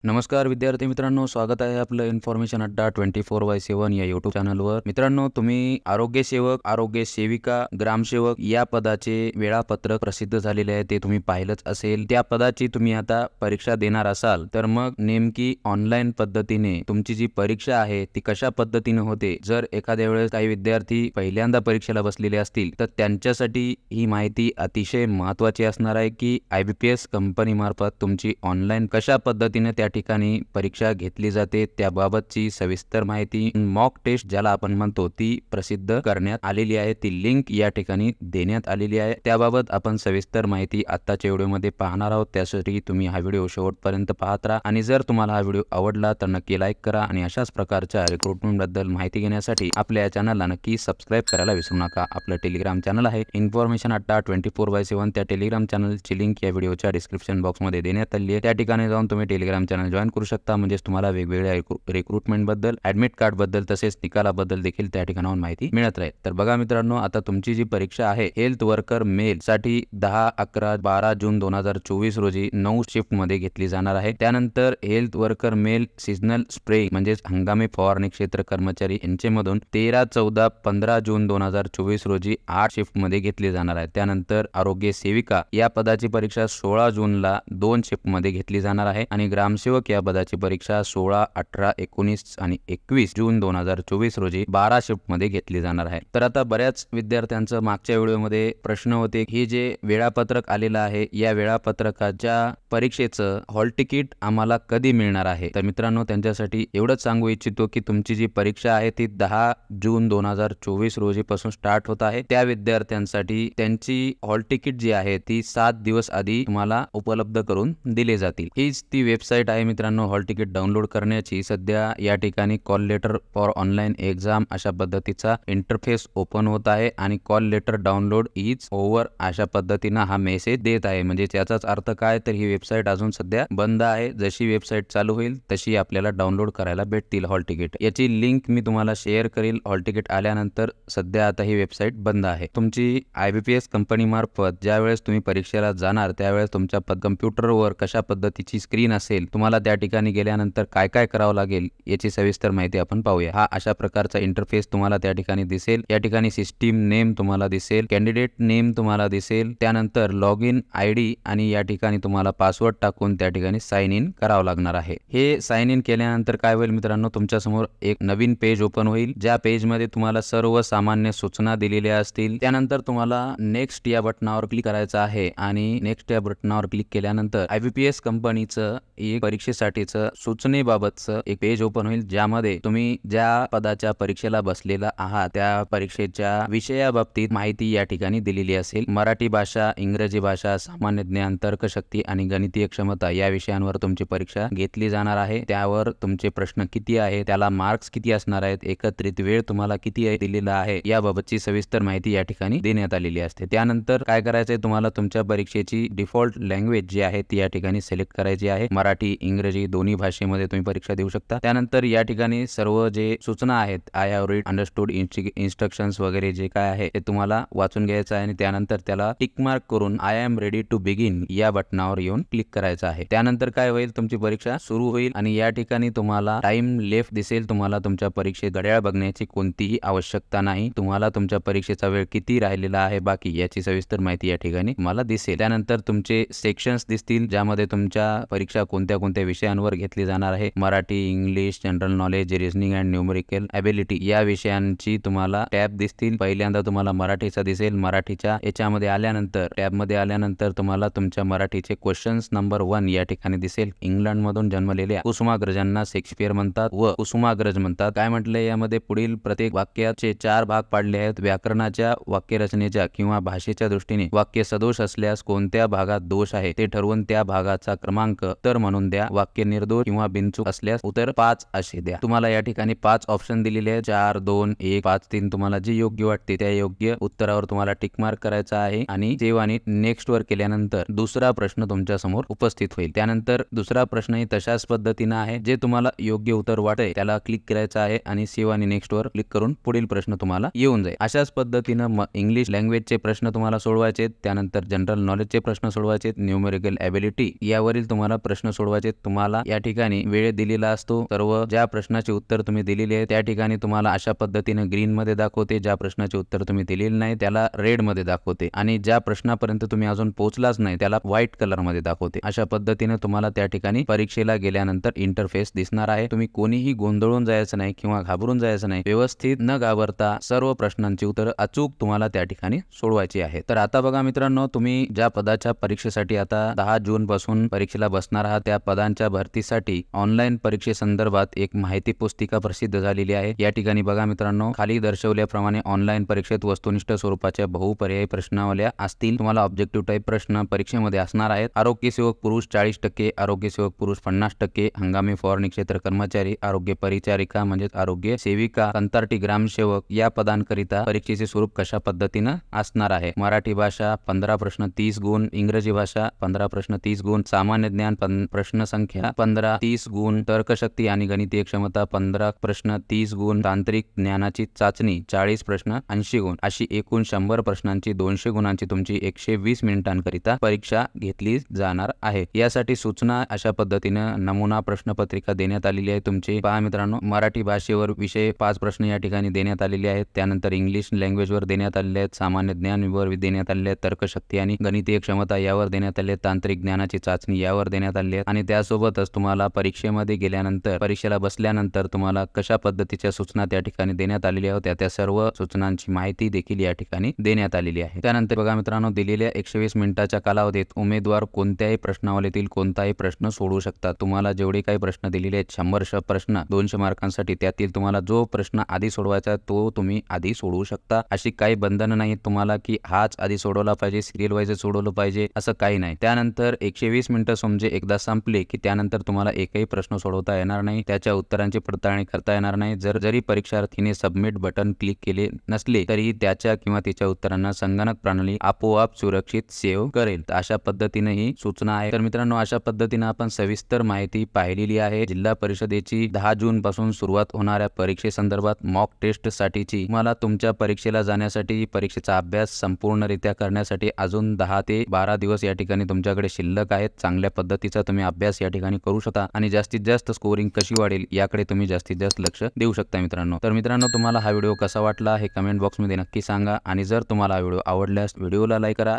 नमस्कार विद्यार्थी मित्रांनो, स्वागत आहे आपलं इन्फॉर्मेशन अड्डा 24/7 या यूट्यूब चॅनलवर। मित्रांनो, तुम्ही आरोग्य सेवक, आरोग्य सेविका, ग्रामसेवक या पदाचे वेळापत्रक प्रसिद्ध झालेले आहे ते तुम्ही पाहिलंच असेल। त्या पदाची तुम्ही आता परीक्षा देणार असाल तर मग नेमकी ऑनलाईन पद्धतीने तुमची जी परीक्षा आहे ती कशा पद्धतीने होते, जर एखाद्या वेळेस काही विद्यार्थी पहिल्यांदा परीक्षेला बसलेले असतील तर त्यांच्यासाठी ही माहिती अतिशय महत्त्वाची असणार आहे की IBPS कंपनीमार्फत तुमची ऑनलाईन कशा पद्धतीने त्या ठिकाणी परीक्षा घेतली जाते त्याबाबतची सविस्तर माहिती, मॉक टेस्ट ज्याला आपण म्हणतो, ती प्रसिद्ध करण्यात आलेली आहे। ती लिंक या ठिकाणी देण्यात आलेली आहे। त्याबाबत आपण सविस्तर माहिती आत्ताच्या व्हिडिओमध्ये पाहणार आहोत। त्यासाठी तुम्ही हा व्हिडिओ शेवटपर्यंत पाहत राहा आणि जर तुम्हाला हा व्हिडिओ आवडला तर नक्की लाईक करा आणि अशाच प्रकारच्या रिक्रुटमेंट बद्दल माहिती घेण्यासाठी आपल्या या चॅनलला नक्की सबस्क्राइब करायला विसरू नका। आपलं टेलिग्राम चॅनल आहे इन्फॉर्मेशन अड्डा 24/7। त्या टेलिग्राम चॅनलची लिंक या व्हिडिओच्या डिस्क्रिप्शन बॉक्समध्ये देण्यात आली आहे। त्या ठिकाणी जाऊन तुम्ही टेलिग्राम चॅनल जॉइन करू शकता, म्हणजे तुम्हाला वेगवेगळ्या रिक्रुटमेंट बद्दल, ऍडमिट कार्ड बद्दल तसेच निकालाबद्दल देखील त्या ठिकाणाहून माहिती मिळत राहील। तर बघा मित्रांनो, आता तुमची जी परीक्षा आहे हेल्थ वर्कर मेल साठी 10, 11, 12 जून 2024 रोजी 9 शिफ्ट मध्ये घेतली जाणार आहे। त्यानंतर health worker male seasonal spray म्हणजे हंगामी फवारणी क्षेत्र कर्मचारी यांच्यामधून 13, 14, 15 जून 2024 रोजी 8 शिफ्ट मध्ये घेतली जाणार आहे। त्यानंतर आरोग्य सेविका या पदाची परीक्षा 16 जूनला 2 शिफ्ट मध्ये घेतली जाणार आहे आणि ग्रामसेवक या पदाची परीक्षा 16, 18, 19 आणि 21 जून 2024 रोजी 12 शिफ्ट मध्ये घेतली जाणार आहे। तर आता बऱ्याच विद्यार्थ्यांचं मागच्या व्हिडिओमध्ये प्रश्न होते, हे जे वेळापत्रक आलेलं आहे या वेळापत्रकाच्या परीक्षेचं हॉल तिकीट आम्हाला कधी मिळणार आहे। तर मित्रांनो, त्यांच्यासाठी एवढंच सांगू इच्छितो की तुमची जी परीक्षा आहे ती 10 जून 2024 रोजी पासून स्टार्ट होत आहे। त्या विद्यार्थ्यांसाठी त्यांची हॉल तिकीट जी आहे ती 7 दिवस आधी तुम्हाला उपलब्ध करून दिले जातील। हीच ती वेबसाईट आहे मित्रांनो हॉल तिकीट डाउनलोड करण्याची। सध्या या ठिकाणी call letter for online exam अशा पद्धतीचा इंटरफेस ओपन होत आहे आणि call letter download is over अशा पद्धतीने हा मेसेज देत आहे। म्हणजे त्याचाच अर्थ काय, तर ही वेबसाईट अजून सध्या बंद आहे। जशी वेबसाईट चालू होईल तशी आपल्याला डाउनलोड करायला भेटतील हॉल तिकीट। याची लिंक मी तुम्हाला शेअर करेल हॉल तिकीट आल्यानंतर। सध्या आता ही वेबसाईट बंद आहे। तुमची IBPS कंपनी मार्फत ज्यावेळेस तुम्ही परीक्षेला जाणार त्यावेळेस तुमच्या कम्प्युटरवर कशा पद्धतीची स्क्रीन असेल, तुम्हाला त्या ठिकाणी गेल्यानंतर काय काय करावं लागेल याची सविस्तर माहिती आपण पाहूया। हा अशा प्रकारचा इंटरफेस तुम्हाला त्या ठिकाणी दिसेल। या ठिकाणी सिस्टीम नेम तुम्हाला दिसेल, कॅन्डिडेट नेम तुम्हाला दिसेल, त्यानंतर लॉग इन ID आणि या ठिकाणी तुम्हाला पासवर्ड टाकून त्या ठिकाणी साइन इन करावं लागणार आहे। हे साइन इन केल्यानंतर काय होईल मित्रांनो, तुमच्या समोर एक नवीन पेज ओपन होईल, ज्या पेज मध्ये तुम्हाला सर्व सामान्य सूचना दिलेल्या असतील। त्यानंतर तुम्हाला नेक्स्ट या बटनावर क्लिक करायचं आहे आणि नेक्स्ट या बटनावर क्लिक केल्यानंतर IBPS कंपनीचं एक परीक्षेसाठीचं सूचनेबाबतचं एक पेज ओपन होईल, ज्यामध्ये तुम्ही ज्या पदाच्या परीक्षेला बसलेला आहात त्या परीक्षेच्या विषयाबाबतीत माहिती या ठिकाणी दिलेली असेल। मराठी भाषा, इंग्रजी भाषा, सामान्य ज्ञान, तर्कशक्ती आणि गणितीय क्षमता या विषयांवर तुमची परीक्षा घेतली जाणार आहे। त्यावर तुमचे प्रश्न किती आहे, त्याला मार्क्स किती असणार आहेत, एकत्रित वेळ तुम्हाला किती दिलेला आहे याबाबतची सविस्तर माहिती या ठिकाणी देण्यात आलेली असते। त्यानंतर काय करायचंय, तुम्हाला तुमच्या परीक्षेची डिफॉल्ट लँग्वेज जी आहे ती या ठिकाणी सिलेक्ट करायची आहे। मराठी, इंग्रजी दोन्ही भाषेमध्ये तुम्ही परीक्षा देऊ शकता। त्यानंतर या ठिकाणी सर्व जे सूचना आहेत, I have read, understood, instructions वगैरे जे काय आहे ते तुम्हाला वाचून घ्यायचं आहे आणि त्यानंतर त्याला टिक मार्क करून I am ready to begin या बटनावर येऊन क्लिक करायचं आहे। त्यानंतर काय होईल, तुमची परीक्षा सुरू होईल आणि या ठिकाणी तुम्हाला टाइम लेफ्ट दिसेल। तुम्हाला तुमच्या परीक्षेत घड्याळ बघण्याची कोणतीही आवश्यकता नाही। तुम्हाला तुमच्या परीक्षेचा वेळ किती राहिलेला आहे बाकी याची सविस्तर माहिती या ठिकाणी तुम्हाला दिसेल। त्यानंतर तुमचे सेक्शन्स दिसतील, ज्यामध्ये तुमच्या परीक्षा कोणत्या कोणत्या विषयांवर घेतली जाणार आहे। Marathi, English, general knowledge, reasoning and numerical ability या विषयांची तुम्हाला टॅब दिसतील। पहिल्यांदा तुम्हाला मराठीचा दिसेल। मराठीच्या याच्यामध्ये आल्यानंतर टॅब मध्ये आल्यानंतर तुम्हाला तुमच्या मराठीचे क्वेश्चन्स नंबर 1 या ठिकाणी दिसेल। इंग्लंड मधून जन्मलेल्या कुसुमाग्रजांना शेक्सपियर म्हणतात व कुसुमाग्रज म्हणतात। काय म्हटले यामध्ये, पुढील प्रत्येक वाक्याचे 4 भाग पाडले आहेत। व्याकरणाच्या, वाक्यरचनेच्या किंवा भाषेच्या दृष्टीने वाक्य सदोष असल्यास कोणत्या भागात दोष आहे ते ठरवून त्या भागाचा क्रमांक उत्तर म्हणून द्या। वाक्य निर्दोष किंवा बिनचूक असल्यास उत्तर 5 असे द्या। तुम्हाला या ठिकाणी 5 ऑप्शन दिलेले आहेत, 4, 2, 1, 5, 3। तुम्हाला जे योग्य वाटते त्या योग्य उत्तरावर तुम्हाला टिक मार्क करायचा आहे आणि सेव्ह आणि नेक्स्ट वर केल्यानंतर दुसरा प्रश्न तुमच्या समोर उपस्थित होईल। त्यानंतर दुसरा प्रश्नही तशाच पद्धतीने आहे, जे तुम्हाला योग्य उत्तर वाटेल त्याला क्लिक करायचं आहे आणि सेव्ह आणि नेक्स्ट वर क्लिक करून पुढील प्रश्न तुम्हाला येऊन जाईल। अशाच पद्धतीने इंग्लिश लँग्वेजचे प्रश्न तुम्हाला सोडवायचे, त्यानंतर जनरल नॉलेजचे प्रश्न सोडवायचे, न्यूमेरिकल एबिलिटी यावरील तुम्हाला प्रश्न सोडवायचे। तुम्हाला या ठिकाणी वेळ दिलेला असतो, सर्व ज्या प्रश्नाचे उत्तर तुम्ही दिलेले आहे त्या ठिकाणी तुम्हाला अशा पद्धतीने ग्रीन मध्ये दाखवते, ज्या प्रश्नाचे उत्तर तुम्ही दिलेले नाही त्याला रेड मध्ये दाखवते आणि ज्या प्रश्नापर्यंत तुम्ही अजून पोहोचलाच नाही त्याला व्हाईट कलर मध्ये दाखवते। अशा पद्धतीने तुम्हाला त्या ठिकाणी परीक्षेला गेल्यानंतर इंटरफेस दिसणार आहे। तुम्ही कोणीही गोंधळून जायचं नाही किंवा घाबरून जायचं नाही, व्यवस्थित न घाबरता सर्व प्रश्नांची उत्तर अचूक तुम्हाला त्या ठिकाणी सोडवायची आहे। तर आता बघा मित्रांनो, तुम्ही ज्या पदाच्या परीक्षेसाठी आता 10 जून पासून परीक्षेला बसणार आहात त्या पदांच्या भरतीसाठी ऑनलाईन परीक्षेसंदर्भात एक माहिती पुस्तिका प्रसिद्ध झालेली आहे। या ठिकाणी बघा मित्रांनो, खाली दर्शवल्याप्रमाणे ऑनलाईन परीक्षेत वस्तुनिष्ठ स्वरूपाच्या बहुपर्यायी प्रश्नावल्या असतील। तुम्हाला ऑब्जेक्टिव्ह टाइप प्रश्न परीक्षेमध्ये असणार आहेत। आरोग्य सेवक पुरुष 40%, आरोग्य सेवक पुरुष 50%, हंगामी फवारणी क्षेत्र कर्मचारी, आरोग्य परिचारिका म्हणजे आरोग्य सेविका, कंत्राटी ग्रामसेवक या पदांकरिता परीक्षेचे स्वरूप कशा पद्धतीने असणार आहे। मराठी भाषा 15 प्रश्न 30 गुण, इंग्रजी भाषा 15 प्रश्न 30 गुण, सामान्य ज्ञान प्रश्न संख्या 15 30 गुण, तर्कशक्ती आणि गणितीय क्षमता 15 प्रश्न 30 गुण, तांत्रिक ज्ञानाची चाचणी 40 प्रश्न 80 गुण, अशी एकूण 100 प्रश्नांची 200 गुणांची तुमची 120 मिनिटांकरिता परीक्षा घेतली जाणार आहे। यासाठी सूचना अशा पद्धतीने नमुना प्रश्नपत्रिका देण्यात आलेली आहे तुमची। पहा मित्रांनो, मराठी भाषेवर विषय 5 प्रश्न या ठिकाणी देण्यात आलेले आहेत, त्यानंतर इंग्लिश लँग्वेज वर देण्यात आलेले आहेत, सामान्य ज्ञान वर देण्यात आलेले आहेत, तर्कशक्ती आणि गणितीय क्षमता यावर देण्यात आले आहेत, तांत्रिक ज्ञानाची चाचणी यावर देण्यात आली आहे आणि त्यासोबतच तुम्हाला परीक्षेमध्ये गेल्यानंतर परीक्षेला बसल्यानंतर तुम्हाला कशा पद्धतीच्या सूचना त्या ठिकाणी देण्यात आलेल्या होत्या त्या सर्व सूचनांची माहिती देखील या ठिकाणी देण्यात आलेली आहे। त्यानंतर बघा मित्रांनो, दिलेल्या 120 मिनिटाच्या कालावधीत उमेदवार कोणत्याही प्रश्नावलीतील कोणताही प्रश्न सोडवू शकतात। तुम्हाला जेवढे काही प्रश्न दिलेले आहेत 100 प्रश्न 200 मार्कांसाठी, त्यातील तुम्हाला जो प्रश्न आधी सोडवायचा तो तुम्ही आधी सोडवू शकता। अशी काही बंधनं नाहीत तुम्हाला की हाच आधी सोडवला पाहिजे, सिरियल वाईज सोडवलं पाहिजे असं काही नाही। त्यानंतर 120 मिनिटं समजे एकदा संपले की त्यानंतर तुम्हाला एकही प्रश्न सोडवता येणार नाही, त्याच्या उत्तरांची पडताळणी करता येणार नाही। जरी परीक्षार्थीने सबमिट बटन क्लिक केले नसले तरी त्याच्या किंवा तिच्या उत्तरांना संगणक प्रणाली आपोआप सुरक्षित सेव्ह करेल। अशा पद्धतीने ही सूचना आहे। तर मित्रांनो, अशा पद्धतीने आपण सविस्तर माहिती पाहिलेली आहे। जिल्हा परिषदेची 10 जून पासून सुरुवात होणाऱ्या परीक्षेसंदर्भात मॉक टेस्ट साठीची तुम्हाला तुमच्या परीक्षेला जाण्यासाठी परीक्षेचा अभ्यास संपूर्णरित्या करण्यासाठी अजून 10 ते 12 दिवस या ठिकाणी तुमच्याकडे शिल्लक आहेत। चांगल्या पद्धतीचा तुम्ही अभ्यास या ठिकाणी करू शकता आणि जास्तीत जास्त स्कोरिंग कशी वाढेल याकडे तुम्ही जास्तीत जास्त लक्ष देऊ शकता मित्रांनो। तर मित्रांनो, तुम्हाला हा व्हिडिओ कसा वाटला हे कमेंट बॉक्समध्ये नक्की सांगा आणि जर तुम्हाला हा व्हिडिओ आवडल्यास व्हिडिओला लाईक करा।